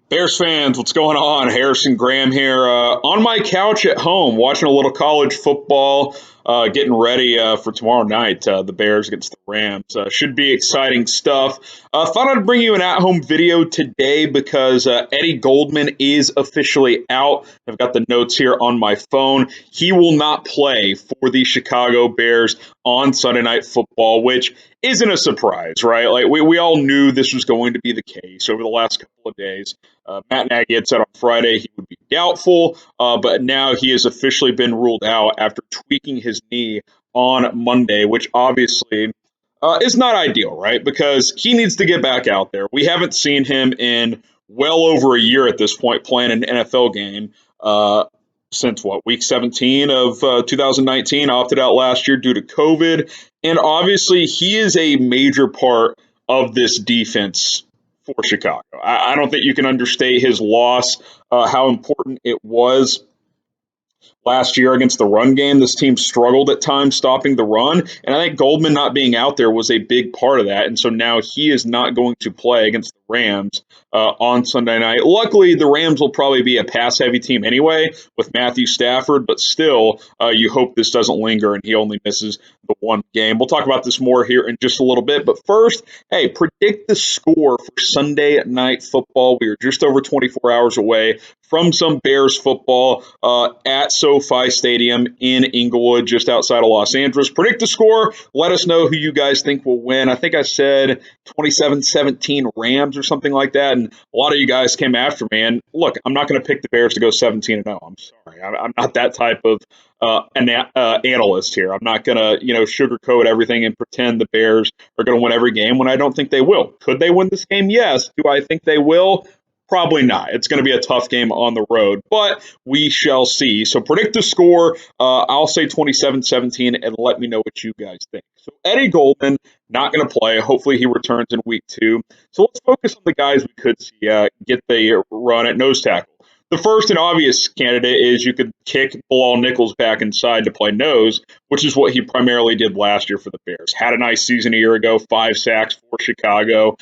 Bears fans, what's going on? Harrison Graham here. On my couch at home, watching a little college football, getting ready for tomorrow night. The Bears against the Rams. Should be exciting stuff. Thought I'd bring you an at home video today because Eddie Goldman is officially out. I've got the notes here on my phone. He will not play for the Chicago Bears on Sunday Night Football, which isn't a surprise, right? Like we all knew this was going to be the case over the last couple of days. Matt Nagy had said on Friday he would be doubtful, but now he has officially been ruled out after tweaking his knee on Monday, which obviously is not ideal, right? Because he needs to get back out there. We haven't seen him in well over a year at this point playing an NFL game. Since what, week 17 of 2019, opted out last year due to COVID. And obviously, he is a major part of this defense for Chicago. I don't think you can understate his loss, how important it was last year against the run game. This team struggled at times stopping the run, and I think Goldman not being out there was a big part of that. And so now he is not going to play against the Rams on Sunday night. Luckily, the Rams will probably be a pass-heavy team anyway with Matthew Stafford, but still, you hope this doesn't linger and he only misses the one game. We'll talk about this more here in just a little bit, but first, hey, predict the score for Sunday Night Football. We are just over 24 hours away from some Bears football at SoFi Stadium in Inglewood, just outside of Los Angeles. Predict the score. Let us know who you guys think will win. I think I said 27-17 Rams or something like that, and a lot of you guys came after me. And look, I'm not going to pick the Bears to go 17-0. I'm sorry. I'm not that type of analyst here. I'm not going to, sugarcoat everything and pretend the Bears are going to win every game when I don't think they will. Could they win this game? Yes. Do I think they will? Probably not. It's going to be a tough game on the road, but we shall see. So predict the score. I'll say 27-17 and let me know what you guys think. So Eddie Goldman, not going to play. Hopefully he returns in week 2. So let's focus on the guys we could see get the run at nose tackle. The first and obvious candidate is you could kick Bilal Nichols back inside to play nose, which is what he primarily did last year for the Bears. Had a nice season a year ago, 5 sacks for Chicago.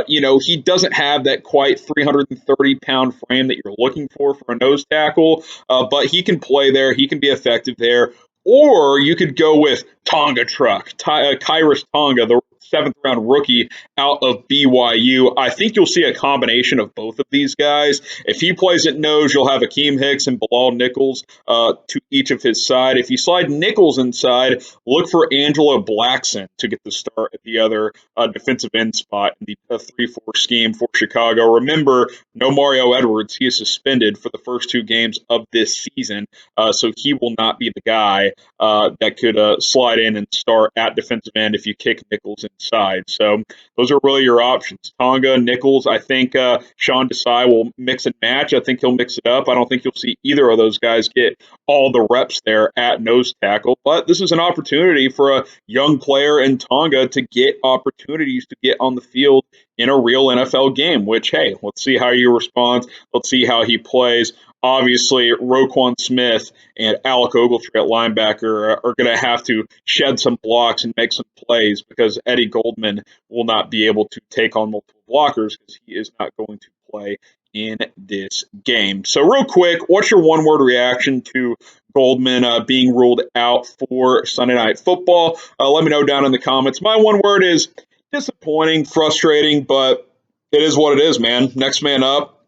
He doesn't have that quite 330-pound frame that you're looking for a nose tackle, but he can play there. He can be effective there. Or you could go with Tonga Truck, Khyiris Tonga, the 7th-round rookie out of BYU. I think you'll see a combination of both of these guys. If he plays at nose, you'll have Akeem Hicks and Bilal Nichols to each of his side. If you slide Nichols inside, look for Angelo Blackson to get the start at the other defensive end spot in the 3-4 scheme for Chicago. Remember, no Mario Edwards. He is suspended for the first 2 games of this season, so he will not be the guy that could slide in and start at defensive end if you kick Nichols inside. So those are really your options. Tonga, Nichols. I think Sean Desai will mix and match. I think he'll mix it up. I don't think you'll see either of those guys get all the reps there at nose tackle, but this is an opportunity for a young player in Tonga to get opportunities to get on the field in a real NFL game, which, hey, let's see how he responds. Let's see how he plays. Obviously, Roquan Smith and Alec Ogletree at linebacker are going to have to shed some blocks and make some plays because Eddie Goldman will not be able to take on multiple blockers because he is not going to play in this game. So real quick, what's your one-word reaction to Goldman being ruled out for Sunday Night Football? Let me know down in the comments. My one word is disappointing, frustrating, but it is what it is, man. Next man up.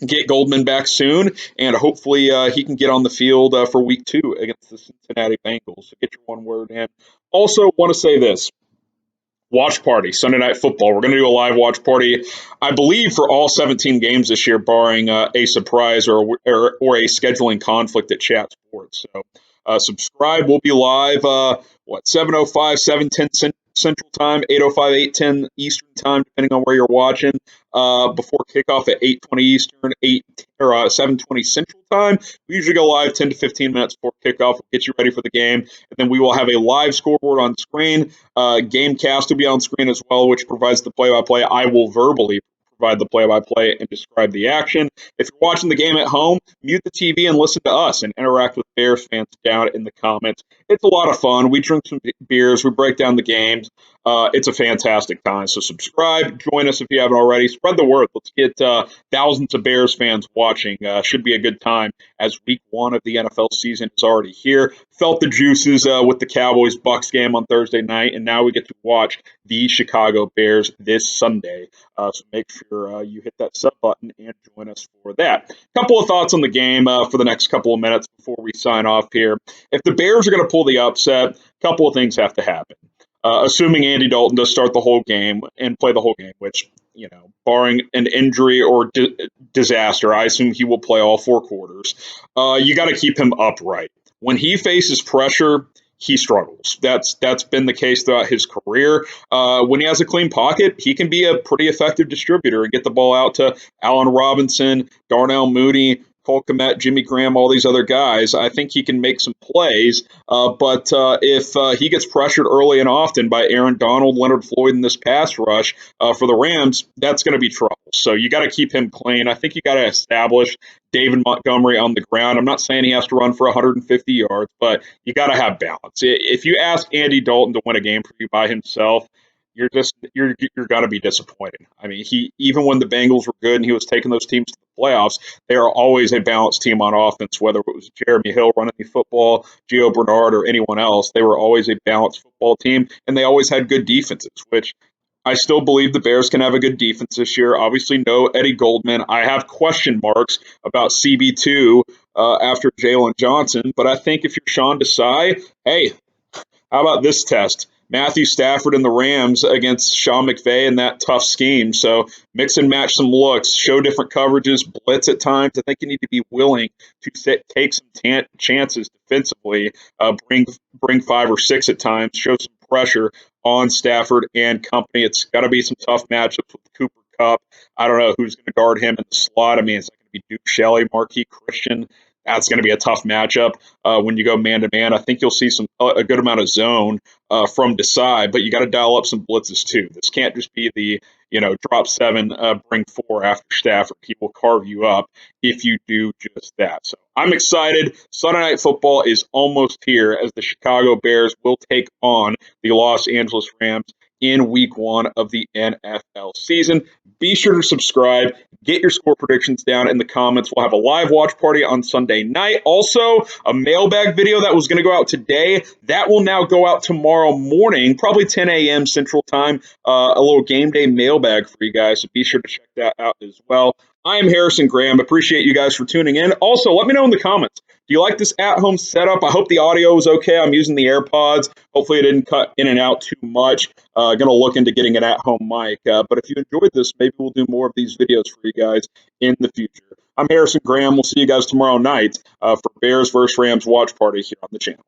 Get Goldman back soon, and hopefully he can get on the field for week 2 against the Cincinnati Bengals. So get your one word in. Also, want to say this. Watch party, Sunday Night Football. We're going to do a live watch party, I believe, for all 17 games this year, barring a surprise or a scheduling conflict at Chat Sports. So subscribe. We'll be live, 7:05, 7:10 Central Time, 8:05, 8:10 Eastern Time, depending on where you're watching, before kickoff at 8:20 Eastern, 7:20 Central Time. We usually go live 10 to 15 minutes before kickoff. We'll get you ready for the game, and then we will have a live scoreboard on screen. Gamecast will be on screen as well, which provides the play-by-play. I will verbally provide the play-by-play and describe the action. If you're watching the game at home, mute the TV and listen to us and interact with Bears fans down in the comments. It's a lot of fun. We drink some beers, we break down the games. It's a fantastic time. So subscribe, join us if you haven't already. Spread the word. Let's get thousands of Bears fans watching. Should be a good time as week one of the NFL season is already here. Felt the juices with the Cowboys-Bucs game on Thursday night, and now we get to watch the Chicago Bears this Sunday. So make sure you hit that sub button and join us for that. Couple of thoughts on the game for the next couple of minutes before we sign off here. If the Bears are going to pull the upset, a couple of things have to happen. Assuming Andy Dalton does start the whole game and play the whole game, which, barring an injury or disaster, I assume he will play all 4 quarters. You got to keep him upright. When he faces pressure, he struggles. That's been the case throughout his career. When he has a clean pocket, he can be a pretty effective distributor and get the ball out to Allen Robinson, Darnell Mooney, Cole Kmet, Jimmy Graham, all these other guys. I think he can make some plays, but if he gets pressured early and often by Aaron Donald, Leonard Floyd in this pass rush for the Rams, that's going to be trouble. So you got to keep him clean. I think you got to establish David Montgomery on the ground. I'm not saying he has to run for 150 yards, but you got to have balance. If you ask Andy Dalton to win a game for you by himself, you're going to be disappointed. I mean, even when the Bengals were good and he was taking those teams to the playoffs, they are always a balanced team on offense, whether it was Jeremy Hill running the football, Gio Bernard, or anyone else. They were always a balanced football team, and they always had good defenses, which I still believe the Bears can have a good defense this year. Obviously, no Eddie Goldman. I have question marks about CB2 after Jalen Johnson, but I think if you're Sean Desai, hey, how about this test? Matthew Stafford and the Rams against Sean McVay and that tough scheme. So mix and match some looks, show different coverages, blitz at times. I think you need to be willing to take some chances defensively, bring 5 or 6 at times, show some pressure on Stafford and company. It's got to be some tough matchups with Cooper Kupp. I don't know who's going to guard him in the slot. I mean, it's going to be Duke Shelley, Marquis Christian. That's going to be a tough matchup when you go man-to-man. I think you'll see a good amount of zone from Desai, but you got to dial up some blitzes too. This can't just be the drop 7, bring 4 after Stafford. He will carve you up if you do just that. So I'm excited. Sunday Night Football is almost here as the Chicago Bears will take on the Los Angeles Rams in week 1 of the NFL season. Be sure to subscribe. Get your score predictions down in the comments. We'll have a live watch party on Sunday night. Also, a mailbag video that was going to go out today, that will now go out tomorrow morning, probably 10 a.m. Central Time. A little game day mailbag for you guys, so be sure to check that out as well. I am Harrison Graham. Appreciate you guys for tuning in. Also, let me know in the comments. Do you like this at-home setup? I hope the audio is okay. I'm using the AirPods. Hopefully it didn't cut in and out too much. Going to look into getting an at-home mic. But if you enjoyed this, maybe we'll do more of these videos for you guys in the future. I'm Harrison Graham. We'll see you guys tomorrow night for Bears vs. Rams watch party here on the channel.